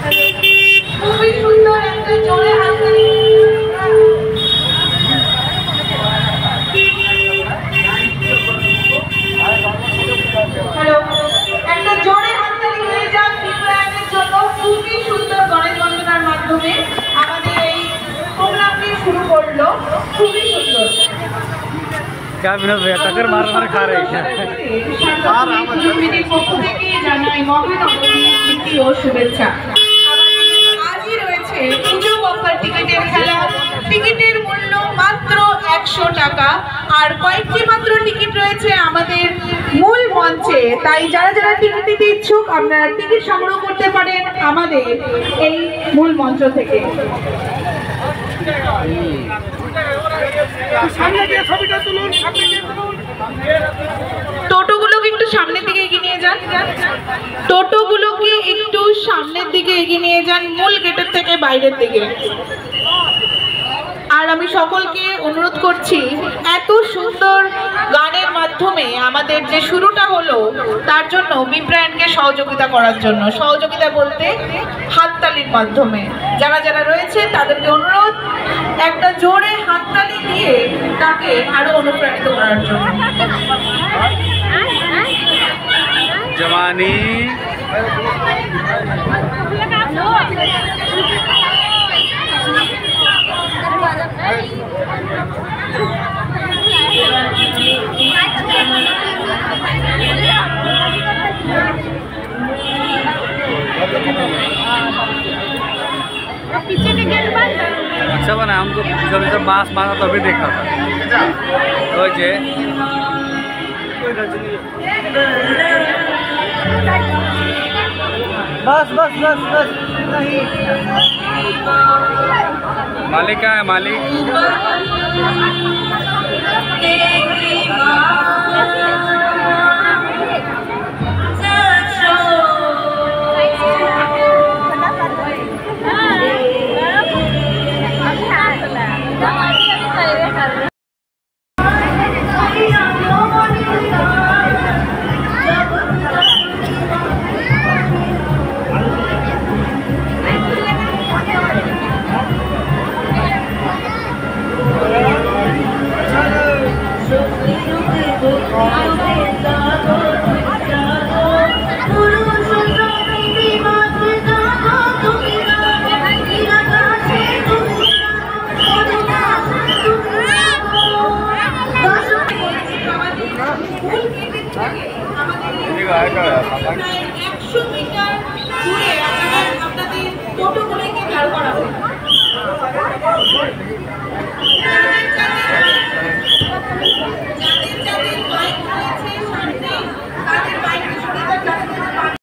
খুবই সুন্দর একটা জোরে হাততালি। হ্যালো, একটা জোরে হাততালি হয়ে যাক বিপ্রয়াণের জন্য। খুবই সুন্দর গণেশ বন্দনার মাধ্যমে আমাদের এই প্রোগ্রামটি শুরু করলো। খুবই সুন্দর। क्या विनोद भैया टक्कर मार मार खा रहे हैं। পক্ষ থেকে জানাই মহানবমীর প্রীতি ও শুভেচ্ছা। আজই রয়েছে পুজো বাম্পার টিকিটের খেলা। টিকিটের মূল্য মাত্র 100 টাকা। আর কয়েকটি মাত্র টিকিট রয়েছে আমাদের মূল মঞ্চে। তাই যারা যারা টিকিট নিতে ইচ্ছুক আপনারা টিকিট সংগ্রহ করতে পারেন আমাদের এই মূল মঞ্চ থেকে। টোটোগুলোকে একটু সামনের দিকে এগিয়ে নিয়ে যান। টোটোগুলোকে একটু সামনের দিকে এগিয়ে নিয়ে যান, মূল গেটের থেকে বাইরের দিকে। আর আমি সকলকে অনুরোধ করছি, এত সুন্দর গানের মাধ্যমে আমাদের যে শুরুটা হলো তার জন্য বিপ্রয়াণকে সহযোগিতা করার জন্য। সহযোগিতা বলতে হাততালির মাধ্যমে যারা যারা রয়েছে তাদেরকে অনুরোধ একটা জোরে হাততালি দিয়ে তাকে আরো অনুপ্রাণিত করার জন্য। जवानी पीछे के गेट बंद। अच्छा बना, हमको कभी जब बांस मारा तभी देखा था। तो जे बस बस बस बस नहीं। मालिक क्या है मालिक?